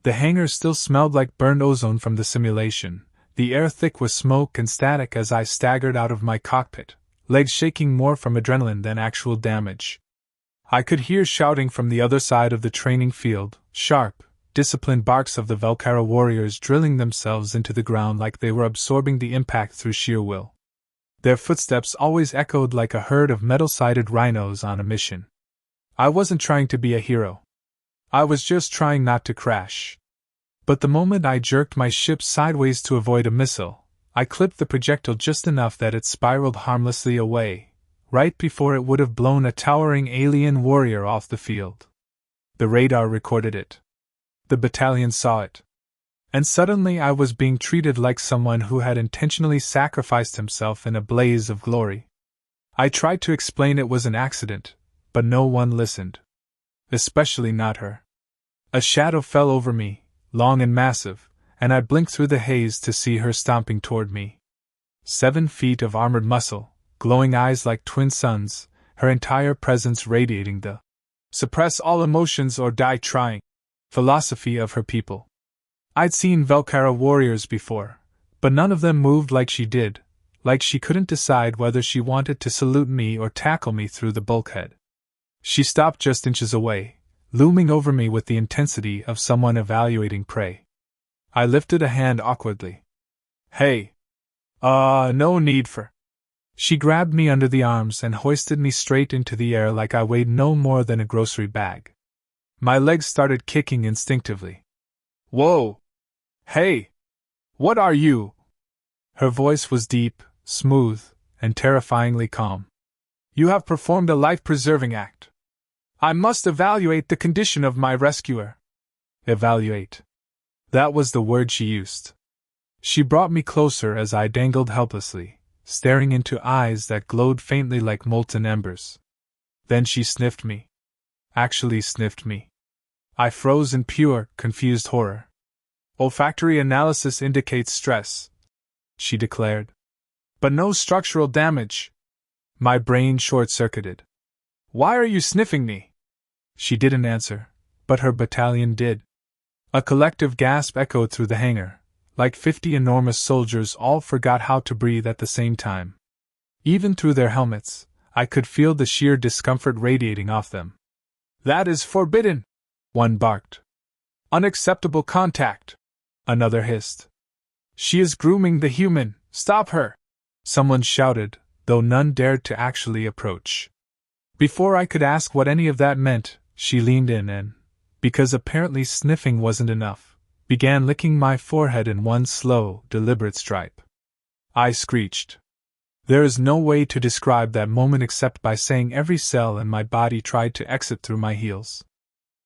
The hangar still smelled like burned ozone from the simulation, the air thick with smoke and static as I staggered out of my cockpit, legs shaking more from adrenaline than actual damage. I could hear shouting from the other side of the training field, sharp, disciplined barks of the Velcara warriors drilling themselves into the ground like they were absorbing the impact through sheer will. Their footsteps always echoed like a herd of metal-sided rhinos on a mission. I wasn't trying to be a hero. I was just trying not to crash. But the moment I jerked my ship sideways to avoid a missile, I clipped the projectile just enough that it spiraled harmlessly away, right before it would have blown a towering alien warrior off the field. The radar recorded it. The battalion saw it. And suddenly I was being treated like someone who had intentionally sacrificed himself in a blaze of glory. I tried to explain it was an accident, but no one listened. Especially not her. A shadow fell over me, long and massive, and I blinked through the haze to see her stomping toward me. 7 feet of armored muscle, glowing eyes like twin suns, her entire presence radiating the suppress all emotions or die trying philosophy of her people. I'd seen Velcara warriors before, but none of them moved like she did, like she couldn't decide whether she wanted to salute me or tackle me through the bulkhead. She stopped just inches away, looming over me with the intensity of someone evaluating prey. I lifted a hand awkwardly. Hey. No need for. She grabbed me under the arms and hoisted me straight into the air like I weighed no more than a grocery bag. My legs started kicking instinctively. Whoa! Hey! What are you? Her voice was deep, smooth, and terrifyingly calm. You have performed a life-preserving act. I must evaluate the condition of my rescuer. Evaluate. That was the word she used. She brought me closer as I dangled helplessly, staring into eyes that glowed faintly like molten embers. Then she sniffed me. Actually sniffed me. I froze in pure, confused horror. Olfactory analysis indicates stress, she declared. But no structural damage. My brain short-circuited. Why are you sniffing me? She didn't answer, but her battalion did. A collective gasp echoed through the hangar, like 50 enormous soldiers all forgot how to breathe at the same time. Even through their helmets, I could feel the sheer discomfort radiating off them. That is forbidden, one barked. Unacceptable contact, another hissed. She is grooming the human, stop her, someone shouted, though none dared to actually approach. Before I could ask what any of that meant, she leaned in and, because apparently sniffing wasn't enough, began licking my forehead in one slow, deliberate stripe. I screeched. There is no way to describe that moment except by saying every cell in my body tried to exit through my heels.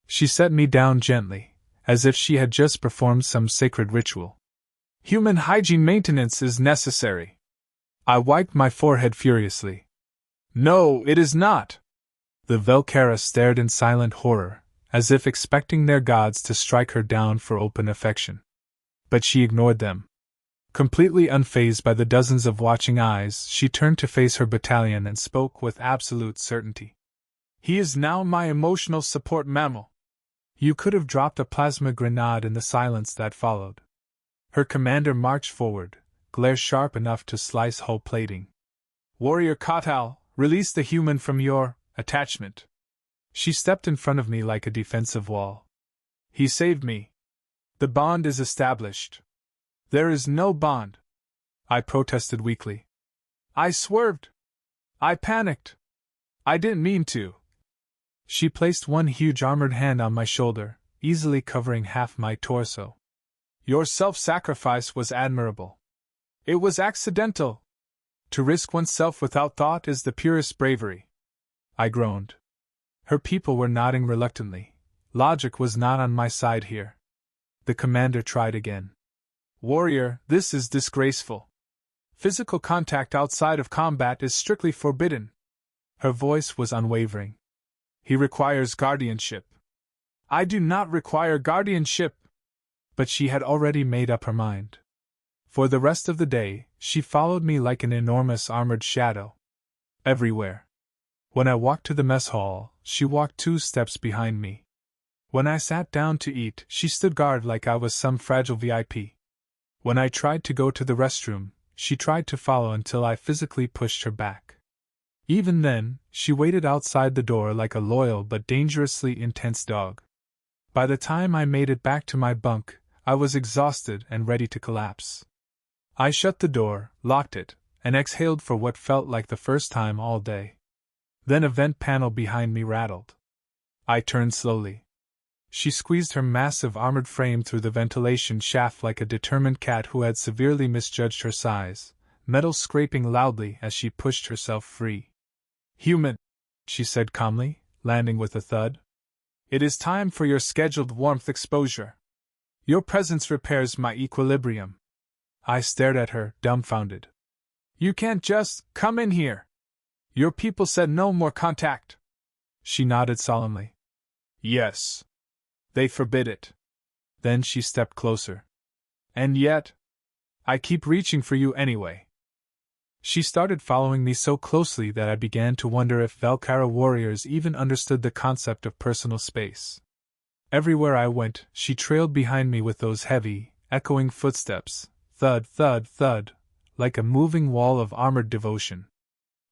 She set me down gently, as if she had just performed some sacred ritual. Human hygiene maintenance is necessary. I wiped my forehead furiously. No, it is not. The Velcara stared in silent horror, as if expecting their gods to strike her down for open affection. But she ignored them. Completely unfazed by the dozens of watching eyes, she turned to face her battalion and spoke with absolute certainty. He is now my emotional support mammal. You could have dropped a plasma grenade in the silence that followed. Her commander marched forward, glare sharp enough to slice hull plating. Warrior Kotal, release the human from your attachment. She stepped in front of me like a defensive wall. He saved me. The bond is established. There is no bond. I protested weakly. I swerved. I panicked. I didn't mean to. She placed one huge armored hand on my shoulder, easily covering half my torso. Your self-sacrifice was admirable. It was accidental. To risk oneself without thought is the purest bravery. I groaned. Her people were nodding reluctantly. Logic was not on my side here. The commander tried again. Warrior, this is disgraceful. Physical contact outside of combat is strictly forbidden. Her voice was unwavering. He requires guardianship. I do not require guardianship. But she had already made up her mind. For the rest of the day, she followed me like an enormous armored shadow. Everywhere. When I walked to the mess hall, she walked 2 steps behind me. When I sat down to eat, she stood guard like I was some fragile VIP. When I tried to go to the restroom, she tried to follow until I physically pushed her back. Even then, she waited outside the door like a loyal but dangerously intense dog. By the time I made it back to my bunk, I was exhausted and ready to collapse. I shut the door, locked it, and exhaled for what felt like the first time all day. Then a vent panel behind me rattled. I turned slowly. She squeezed her massive armored frame through the ventilation shaft like a determined cat who had severely misjudged her size, metal scraping loudly as she pushed herself free. "Human," she said calmly, landing with a thud. "It is time for your scheduled warmth exposure. Your presence repairs my equilibrium." I stared at her, dumbfounded. "You can't just come in here. Your people said no more contact." She nodded solemnly. "Yes. They forbid it." Then she stepped closer. "And yet, I keep reaching for you anyway." She started following me so closely that I began to wonder if Velkara warriors even understood the concept of personal space. Everywhere I went, she trailed behind me with those heavy, echoing footsteps, thud, thud, thud, like a moving wall of armored devotion.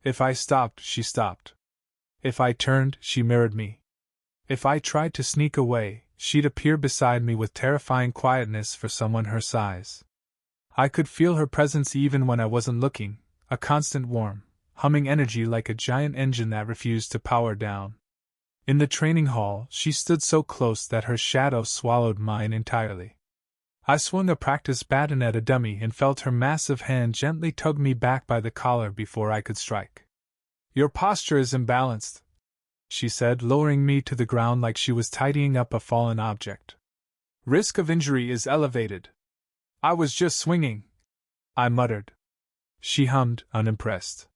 If I stopped, she stopped. If I turned, she mirrored me. If I tried to sneak away, she'd appear beside me with terrifying quietness for someone her size. I could feel her presence even when I wasn't looking, a constant warm, humming energy like a giant engine that refused to power down. In the training hall, she stood so close that her shadow swallowed mine entirely. I swung a practice baton at a dummy and felt her massive hand gently tug me back by the collar before I could strike. "Your posture is imbalanced," she said, lowering me to the ground like she was tidying up a fallen object. "Risk of injury is elevated." "I was just swinging," I muttered. She hummed, unimpressed.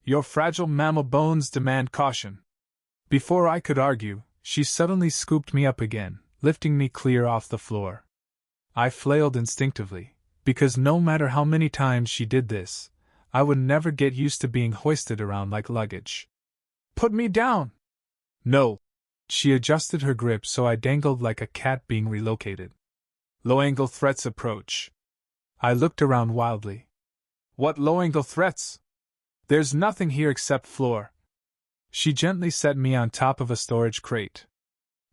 "Your fragile mammal bones demand caution." Before I could argue, she suddenly scooped me up again, lifting me clear off the floor. I flailed instinctively, because no matter how many times she did this, I would never get used to being hoisted around like luggage. "Put me down!" "No." She adjusted her grip so I dangled like a cat being relocated. "Low-angle threats approach." I looked around wildly. "What low-angle threats? There's nothing here except floor." She gently set me on top of a storage crate.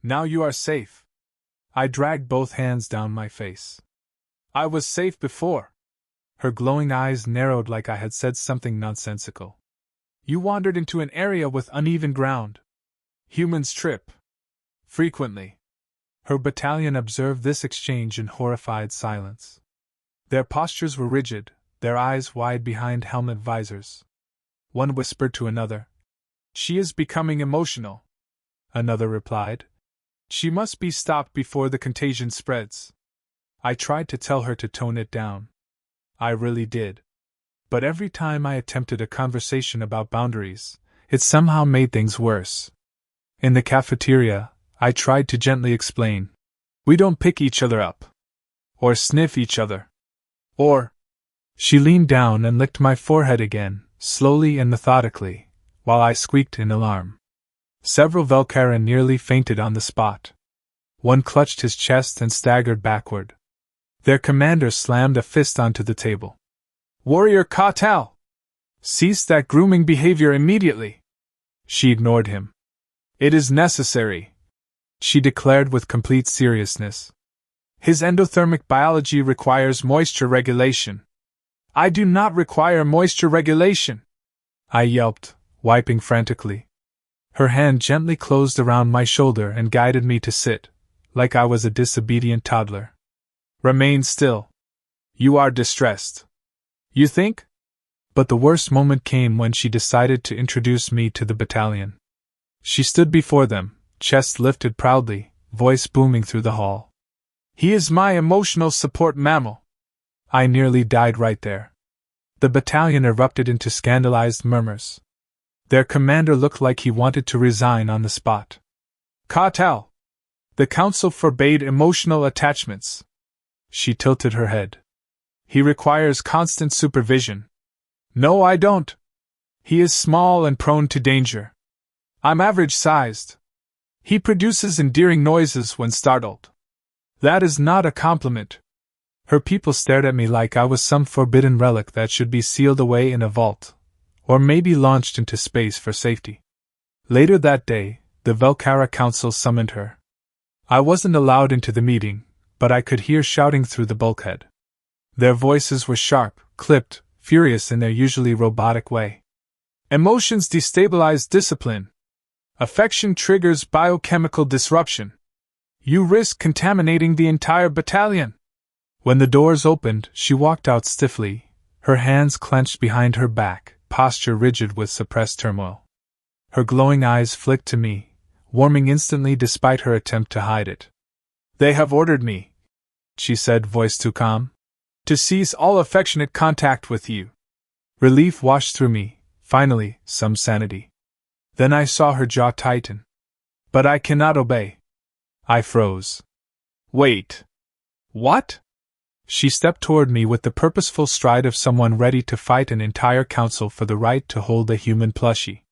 "Now you are safe." I dragged both hands down my face. "I was safe before." Her glowing eyes narrowed like I had said something nonsensical. "You wandered into an area with uneven ground. Humans trip. Frequently." Her battalion observed this exchange in horrified silence. Their postures were rigid, their eyes wide behind helmet visors. One whispered to another, "She is becoming emotional." Another replied, "She must be stopped before the contagion spreads." I tried to tell her to tone it down. I really did. But every time I attempted a conversation about boundaries, it somehow made things worse. In the cafeteria, I tried to gently explain. "We don't pick each other up. Or sniff each other. Or—" She leaned down and licked my forehead again, slowly and methodically, while I squeaked in alarm. Several Velkara nearly fainted on the spot. One clutched his chest and staggered backward. Their commander slammed a fist onto the table. "Warrior Ka-Tal! Cease that grooming behavior immediately!" She ignored him. "It is necessary," she declared with complete seriousness. "His endothermic biology requires moisture regulation." "I do not require moisture regulation!" I yelped, wiping frantically. Her hand gently closed around my shoulder and guided me to sit, like I was a disobedient toddler. "Remain still. You are distressed. You think?" But the worst moment came when she decided to introduce me to the battalion. She stood before them, chest lifted proudly, voice booming through the hall. "He is my emotional support mammal." I nearly died right there. The battalion erupted into scandalized murmurs. Their commander looked like he wanted to resign on the spot. "Ka-Tal! The council forbade emotional attachments." She tilted her head. "He requires constant supervision." "No, I don't. He is small and prone to danger. I'm average-sized." He produces endearing noises when startled. That is not a compliment. Her people stared at me like I was some forbidden relic that should be sealed away in a vault, or maybe launched into space for safety. Later that day, the Velkara Council summoned her. I wasn't allowed into the meeting, but I could hear shouting through the bulkhead. Their voices were sharp, clipped, furious in their usually robotic way. Emotions destabilize discipline. Affection triggers biochemical disruption. You risk contaminating the entire battalion. When the doors opened, she walked out stiffly, her hands clenched behind her back, posture rigid with suppressed turmoil. Her glowing eyes flicked to me, warming instantly despite her attempt to hide it. They have ordered me, she said, voice too calm, to cease all affectionate contact with you. Relief washed through me, finally, some sanity. Then I saw her jaw tighten. But I cannot obey. I froze. Wait. What? She stepped toward me with the purposeful stride of someone ready to fight an entire council for the right to hold a human plushie.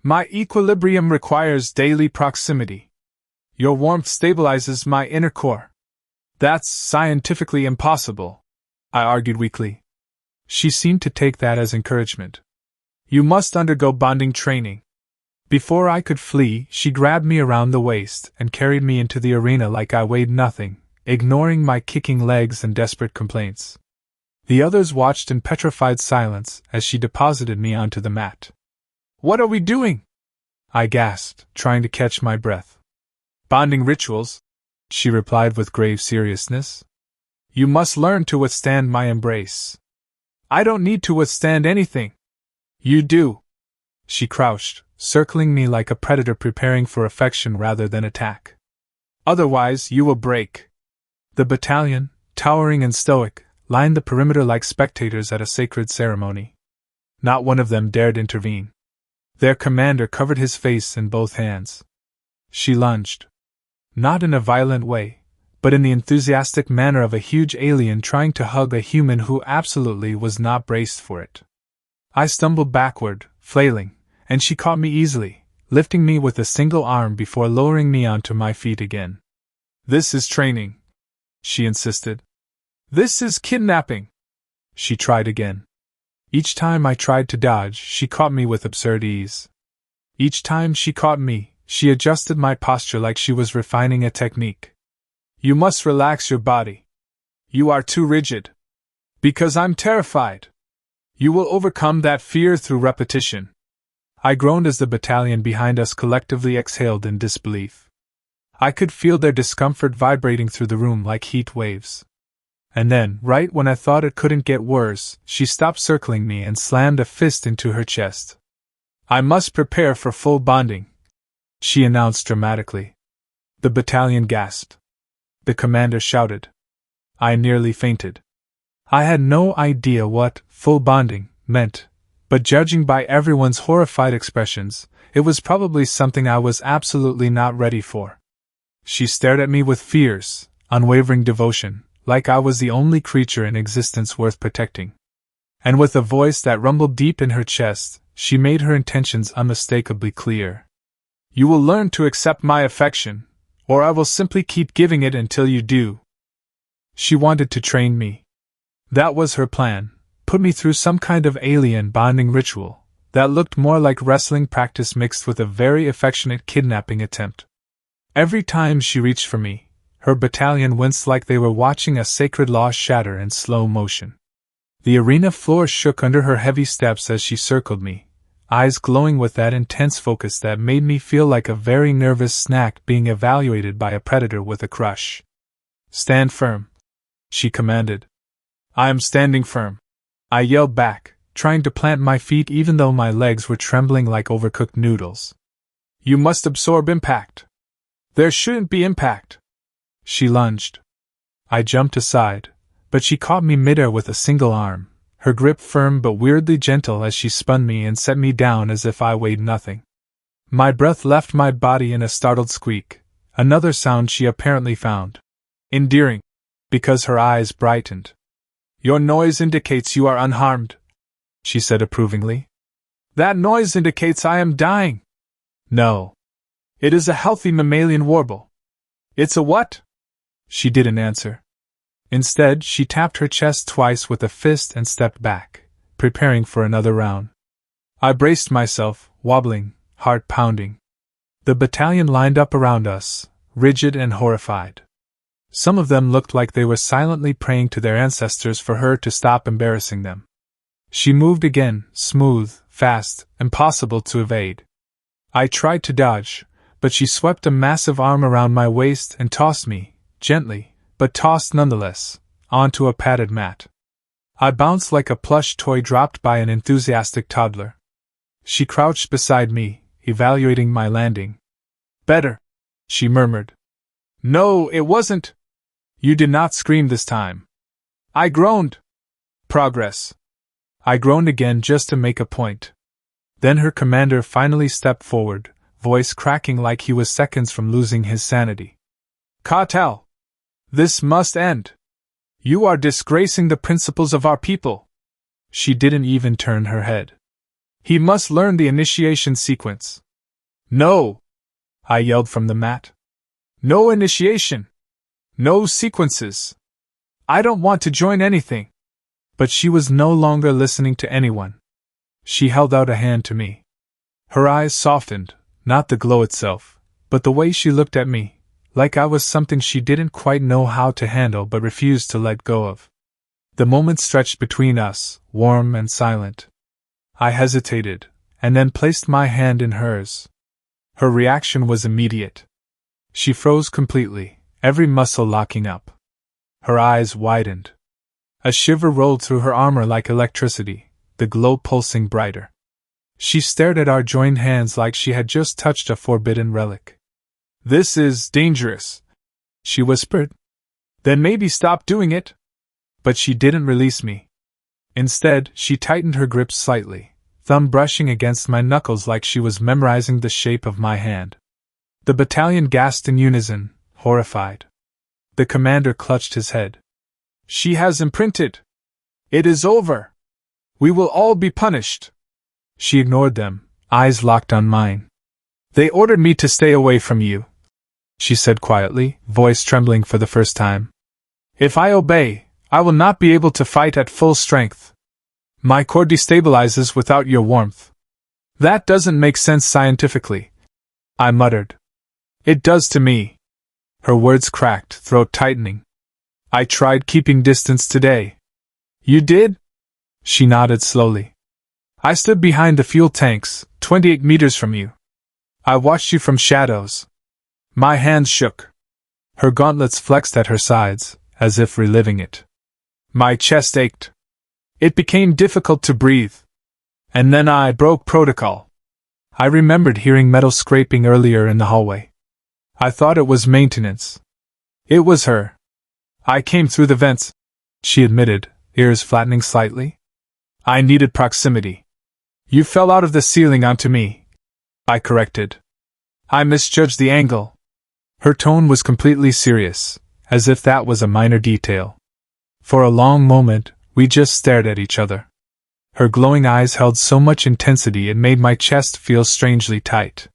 My equilibrium requires daily proximity. Your warmth stabilizes my inner core. That's scientifically impossible, I argued weakly. She seemed to take that as encouragement. You must undergo bonding training. Before I could flee, she grabbed me around the waist and carried me into the arena like I weighed nothing, ignoring my kicking legs and desperate complaints. The others watched in petrified silence as she deposited me onto the mat. What are we doing? I gasped, trying to catch my breath. Bonding rituals, she replied with grave seriousness. You must learn to withstand my embrace. I don't need to withstand anything. You do. She crouched, circling me like a predator preparing for affection rather than attack. Otherwise, you will break. The battalion, towering and stoic, lined the perimeter like spectators at a sacred ceremony. Not one of them dared intervene. Their commander covered his face in both hands. She lunged. Not in a violent way, but in the enthusiastic manner of a huge alien trying to hug a human who absolutely was not braced for it. I stumbled backward, flailing, and she caught me easily, lifting me with a single arm before lowering me onto my feet again. This is training, she insisted. This is kidnapping. She tried again. Each time I tried to dodge, she caught me with absurd ease. Each time she caught me, she adjusted my posture like she was refining a technique. You must relax your body. You are too rigid. Because I'm terrified. You will overcome that fear through repetition. I groaned as the battalion behind us collectively exhaled in disbelief. I could feel their discomfort vibrating through the room like heat waves. And then, right when I thought it couldn't get worse, she stopped circling me and slammed a fist into her chest. I must prepare for full bonding, she announced dramatically. The battalion gasped. The commander shouted. I nearly fainted. I had no idea what full bonding meant, but judging by everyone's horrified expressions, it was probably something I was absolutely not ready for. She stared at me with fierce, unwavering devotion, like I was the only creature in existence worth protecting. And with a voice that rumbled deep in her chest, she made her intentions unmistakably clear. You will learn to accept my affection, or I will simply keep giving it until you do. She wanted to train me. That was her plan, put me through some kind of alien bonding ritual that looked more like wrestling practice mixed with a very affectionate kidnapping attempt. Every time she reached for me, her battalion winced like they were watching a sacred law shatter in slow motion. The arena floor shook under her heavy steps as she circled me, eyes glowing with that intense focus that made me feel like a very nervous snack being evaluated by a predator with a crush. Stand firm, she commanded. I am standing firm, I yelled back, trying to plant my feet even though my legs were trembling like overcooked noodles. You must absorb impact. There shouldn't be impact. She lunged. I jumped aside, but she caught me midair with a single arm, her grip firm but weirdly gentle as she spun me and set me down as if I weighed nothing. My breath left my body in a startled squeak, another sound she apparently found endearing, because her eyes brightened. Your noise indicates you are unharmed, she said approvingly. That noise indicates I am dying. No. It is a healthy mammalian warble. It's a what? She didn't answer. Instead, she tapped her chest twice with a fist and stepped back, preparing for another round. I braced myself, wobbling, heart pounding. The battalion lined up around us, rigid and horrified. Some of them looked like they were silently praying to their ancestors for her to stop embarrassing them. She moved again, smooth, fast, impossible to evade. I tried to dodge, but she swept a massive arm around my waist and tossed me, gently, but tossed nonetheless, onto a padded mat. I bounced like a plush toy dropped by an enthusiastic toddler. She crouched beside me, evaluating my landing. Better, she murmured. No, it wasn't. You did not scream this time. I groaned. Progress. I groaned again just to make a point. Then her commander finally stepped forward, voice cracking like he was seconds from losing his sanity. Ka-Tal! This must end. You are disgracing the principles of our people. She didn't even turn her head. He must learn the initiation sequence. No! I yelled from the mat. No initiation! No sequences! I don't want to join anything! But she was no longer listening to anyone. She held out a hand to me. Her eyes softened, not the glow itself, but the way she looked at me, like I was something she didn't quite know how to handle but refused to let go of. The moment stretched between us, warm and silent. I hesitated, and then placed my hand in hers. Her reaction was immediate. She froze completely, every muscle locking up. Her eyes widened. A shiver rolled through her armor like electricity, the glow pulsing brighter. She stared at our joined hands like she had just touched a forbidden relic. This is dangerous, she whispered. Then maybe stop doing it. But she didn't release me. Instead, she tightened her grip slightly, thumb brushing against my knuckles like she was memorizing the shape of my hand. The battalion gasped in unison, horrified. The commander clutched his head. She has imprinted. It is over. We will all be punished. She ignored them, eyes locked on mine. They ordered me to stay away from you, she said quietly, voice trembling for the first time. If I obey, I will not be able to fight at full strength. My core destabilizes without your warmth. That doesn't make sense scientifically, I muttered. It does to me. Her words cracked, throat tightening. I tried keeping distance today. You did? She nodded slowly. I stood behind the fuel tanks, 28 meters from you. I watched you from shadows. My hands shook. Her gauntlets flexed at her sides, as if reliving it. My chest ached. It became difficult to breathe. And then I broke protocol. I remembered hearing metal scraping earlier in the hallway. I thought it was maintenance. It was her. I came through the vents, she admitted, ears flattening slightly. I needed proximity. You fell out of the ceiling onto me, I corrected. I misjudged the angle. Her tone was completely serious, as if that was a minor detail. For a long moment, we just stared at each other. Her glowing eyes held so much intensity it made my chest feel strangely tight.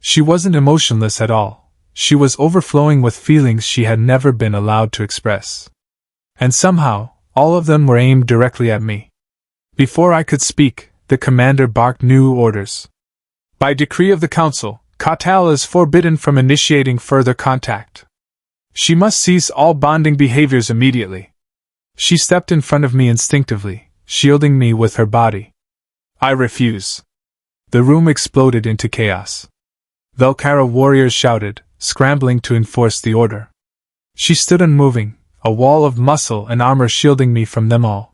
She wasn't emotionless at all. She was overflowing with feelings she had never been allowed to express. And somehow, all of them were aimed directly at me. Before I could speak, the commander barked new orders. By decree of the council, Ka-Tal is forbidden from initiating further contact. She must cease all bonding behaviors immediately. She stepped in front of me instinctively, shielding me with her body. I refuse. The room exploded into chaos. Velkara warriors shouted, scrambling to enforce the order. She stood unmoving, a wall of muscle and armor shielding me from them all.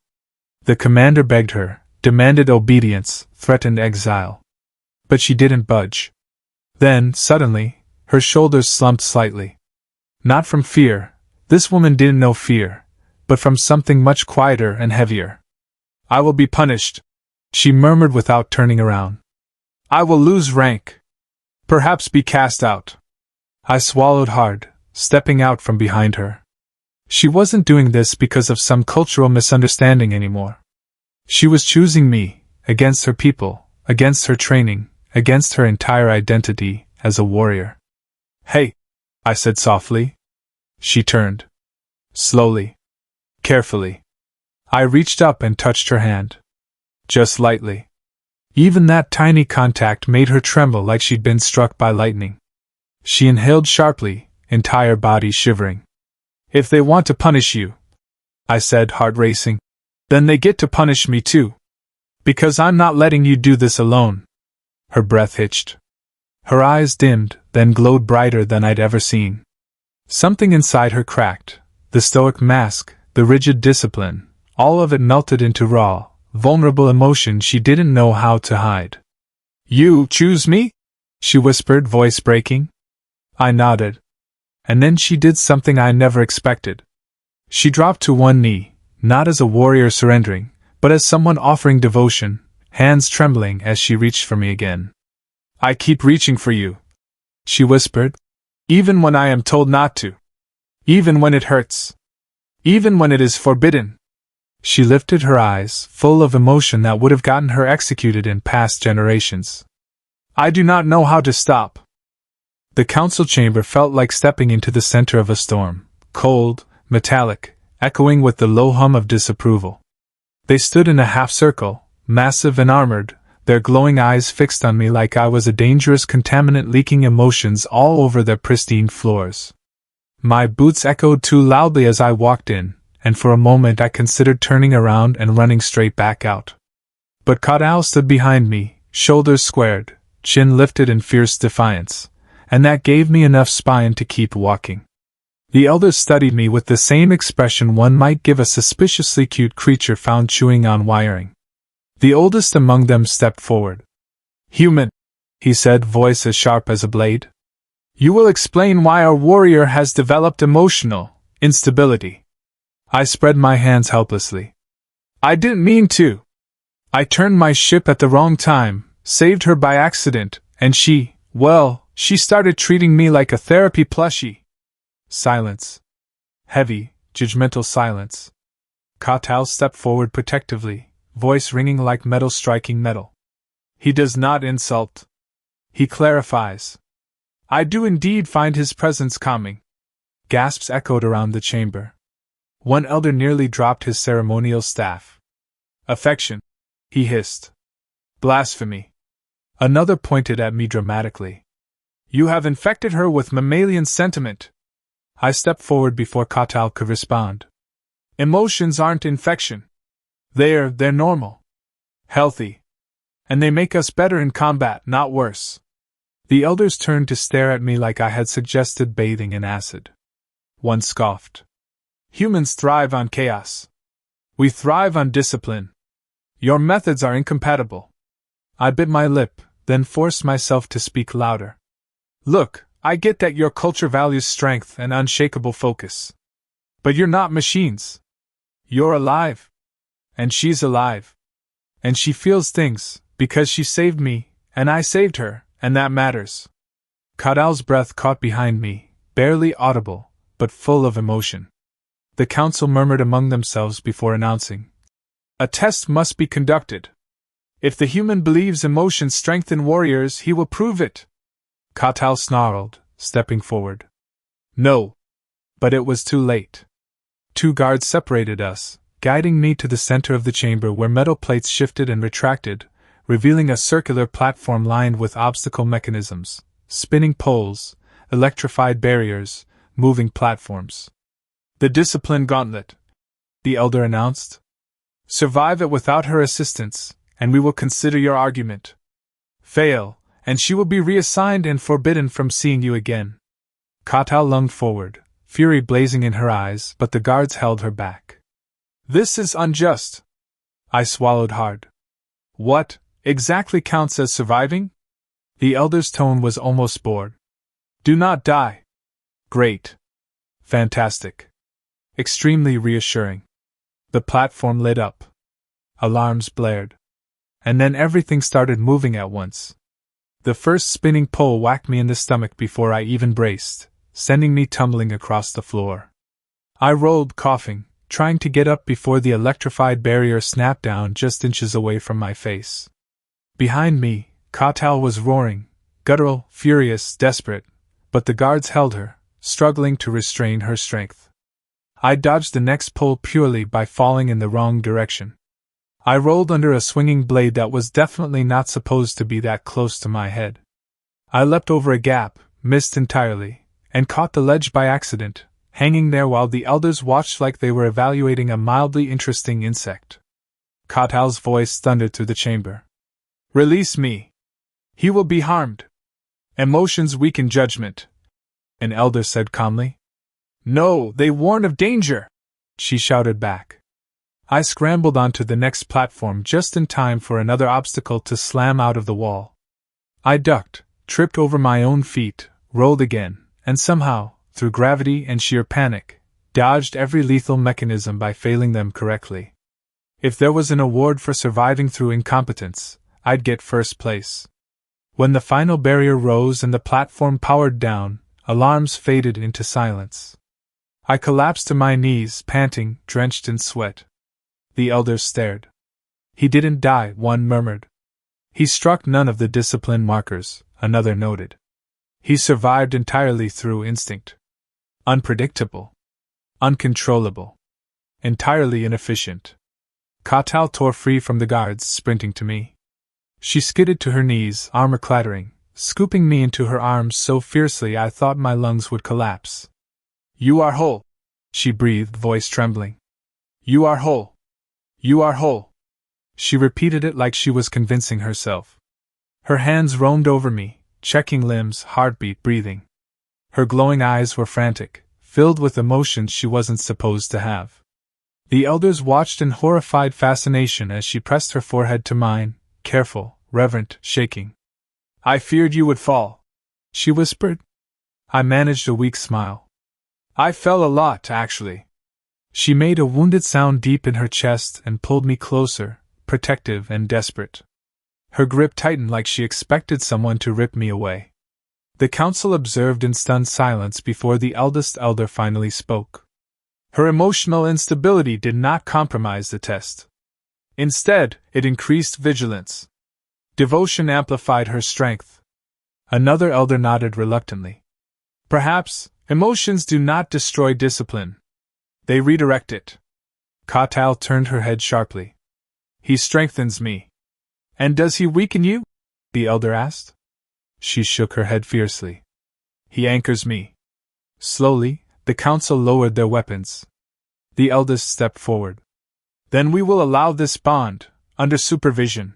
The commander begged her, demanded obedience, threatened exile. But she didn't budge. Then, suddenly, her shoulders slumped slightly. Not from fear, this woman didn't know fear, but from something much quieter and heavier. I will be punished, she murmured without turning around. I will lose rank. Perhaps be cast out. I swallowed hard, stepping out from behind her. She wasn't doing this because of some cultural misunderstanding anymore. She was choosing me, against her people, against her training, against her entire identity, as a warrior. "Hey," I said softly. She turned. Slowly. Carefully. I reached up and touched her hand. Just lightly. Even that tiny contact made her tremble like she'd been struck by lightning. She inhaled sharply, entire body shivering. "If they want to punish you," I said, heart racing, "then they get to punish me too. Because I'm not letting you do this alone." Her breath hitched. Her eyes dimmed, then glowed brighter than I'd ever seen. Something inside her cracked. The stoic mask, the rigid discipline, all of it melted into raw, vulnerable emotion she didn't know how to hide. "You choose me?" she whispered, voice breaking. I nodded. And then she did something I never expected. She dropped to one knee, not as a warrior surrendering, but as someone offering devotion, hands trembling as she reached for me again. "I keep reaching for you," she whispered, "even when I am told not to. Even when it hurts. Even when it is forbidden." She lifted her eyes, full of emotion that would have gotten her executed in past generations. "I do not know how to stop." The council chamber felt like stepping into the center of a storm, cold, metallic, echoing with the low hum of disapproval. They stood in a half-circle, massive and armored, their glowing eyes fixed on me like I was a dangerous contaminant leaking emotions all over their pristine floors. My boots echoed too loudly as I walked in, and for a moment I considered turning around and running straight back out. But Katal stood behind me, shoulders squared, chin lifted in fierce defiance, and that gave me enough spine to keep walking. The elders studied me with the same expression one might give a suspiciously cute creature found chewing on wiring. The oldest among them stepped forward. "Human," he said, voice as sharp as a blade. "You will explain why our warrior has developed emotional instability." I spread my hands helplessly. "I didn't mean to. I turned my ship at the wrong time, saved her by accident, and she started treating me like a therapy plushie." Silence. Heavy, judgmental silence. Katal stepped forward protectively, voice ringing like metal striking metal. "He does not insult. He clarifies. I do indeed find his presence calming." Gasps echoed around the chamber. One elder nearly dropped his ceremonial staff. "Affection," he hissed. "Blasphemy." Another pointed at me dramatically. "You have infected her with mammalian sentiment." I stepped forward before Katal could respond. "Emotions aren't infection. They're normal. Healthy. And they make us better in combat, not worse." The elders turned to stare at me like I had suggested bathing in acid. One scoffed. "Humans thrive on chaos. We thrive on discipline. Your methods are incompatible." I bit my lip, then forced myself to speak louder. "Look, I get that your culture values strength and unshakable focus. But you're not machines. You're alive. And she's alive. And she feels things, because she saved me, and I saved her, and that matters." Katal's breath caught behind me, barely audible, but full of emotion. The council murmured among themselves before announcing, "A test must be conducted. If the human believes emotions strengthen warriors, he will prove it." Katal snarled, stepping forward. "No." But it was too late. Two guards separated us, guiding me to the center of the chamber where metal plates shifted and retracted, revealing a circular platform lined with obstacle mechanisms, spinning poles, electrified barriers, moving platforms. "The discipline gauntlet," the elder announced. "Survive it without her assistance, and we will consider your argument. Fail, and she will be reassigned and forbidden from seeing you again." Katal lunged forward, fury blazing in her eyes, but the guards held her back. "This is unjust." I swallowed hard. "What exactly counts as surviving?" The elder's tone was almost bored. "Do not die." "Great. Fantastic. Extremely reassuring." The platform lit up. Alarms blared. And then everything started moving at once. The first spinning pole whacked me in the stomach before I even braced, sending me tumbling across the floor. I rolled, coughing, trying to get up before the electrified barrier snapped down just inches away from my face. Behind me, Katal was roaring, guttural, furious, desperate, but the guards held her, struggling to restrain her strength. I dodged the next pull purely by falling in the wrong direction. I rolled under a swinging blade that was definitely not supposed to be that close to my head. I leapt over a gap, missed entirely, and caught the ledge by accident, hanging there while the elders watched like they were evaluating a mildly interesting insect. Kotal's voice thundered through the chamber. "Release me! He will be harmed! Emotions weaken judgment," an elder said calmly. "No, they warn of danger!" she shouted back. I scrambled onto the next platform just in time for another obstacle to slam out of the wall. I ducked, tripped over my own feet, rolled again, and somehow, through gravity and sheer panic, dodged every lethal mechanism by failing them correctly. If there was an award for surviving through incompetence, I'd get first place. When the final barrier rose and the platform powered down, alarms faded into silence. I collapsed to my knees, panting, drenched in sweat. The elders stared. "He didn't die," one murmured. "He struck none of the discipline markers," another noted. "He survived entirely through instinct. Unpredictable. Uncontrollable. Entirely inefficient." Kotal tore free from the guards, sprinting to me. She skidded to her knees, armor clattering, scooping me into her arms so fiercely I thought my lungs would collapse. "You are whole," she breathed, voice trembling. "You are whole. You are whole." She repeated it like she was convincing herself. Her hands roamed over me, checking limbs, heartbeat, breathing. Her glowing eyes were frantic, filled with emotions she wasn't supposed to have. The elders watched in horrified fascination as she pressed her forehead to mine, careful, reverent, shaking. "I feared you would fall," she whispered. I managed a weak smile. "I fell a lot, actually." She made a wounded sound deep in her chest and pulled me closer, protective and desperate. Her grip tightened like she expected someone to rip me away. The council observed in stunned silence before the eldest elder finally spoke. Her emotional instability did not compromise the test. Instead, it increased vigilance. Devotion amplified her strength. Another elder nodded reluctantly. "Perhaps, emotions do not destroy discipline. They redirect it." Kotal turned her head sharply. "He strengthens me." "And does he weaken you?" the elder asked. She shook her head fiercely. "He anchors me." Slowly, the council lowered their weapons. The eldest stepped forward. "Then we will allow this bond, under supervision.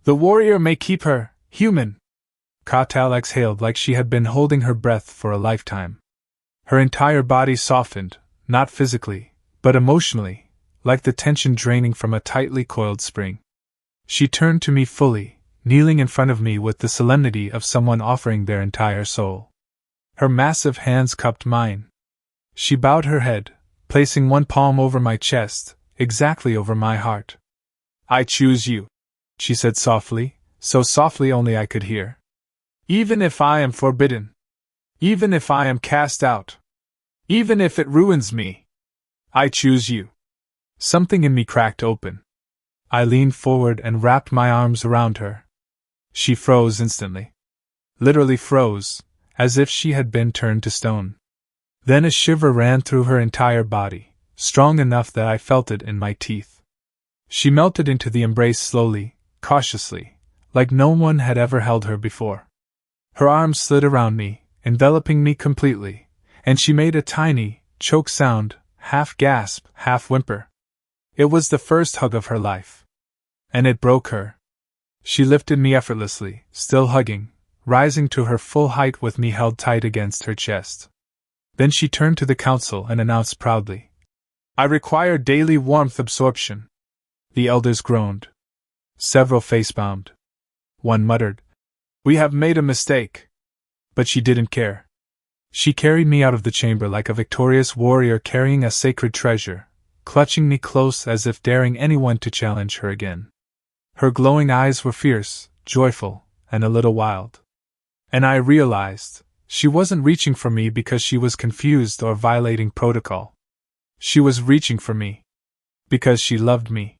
The warrior may keep her, human." Kotal exhaled like she had been holding her breath for a lifetime. Her entire body softened, not physically, but emotionally, like the tension draining from a tightly coiled spring. She turned to me fully, kneeling in front of me with the solemnity of someone offering their entire soul. Her massive hands cupped mine. She bowed her head, placing one palm over my chest, exactly over my heart. "I choose you," she said softly, so softly only I could hear. "Even if I am forbidden. Even if I am cast out. Even if it ruins me. I choose you." Something in me cracked open. I leaned forward and wrapped my arms around her. She froze instantly. Literally froze, as if she had been turned to stone. Then a shiver ran through her entire body, strong enough that I felt it in my teeth. She melted into the embrace slowly, cautiously, like no one had ever held her before. Her arms slid around me, enveloping me completely, and she made a tiny, choke sound, half gasp, half whimper. It was the first hug of her life. And it broke her. She lifted me effortlessly, still hugging, rising to her full height with me held tight against her chest. Then she turned to the council and announced proudly, "I require daily warmth absorption." The elders groaned. Several face-bombed. One muttered, "We have made a mistake." But she didn't care. She carried me out of the chamber like a victorious warrior carrying a sacred treasure, clutching me close as if daring anyone to challenge her again. Her glowing eyes were fierce, joyful, and a little wild. And I realized, she wasn't reaching for me because she was confused or violating protocol. She was reaching for me because she loved me.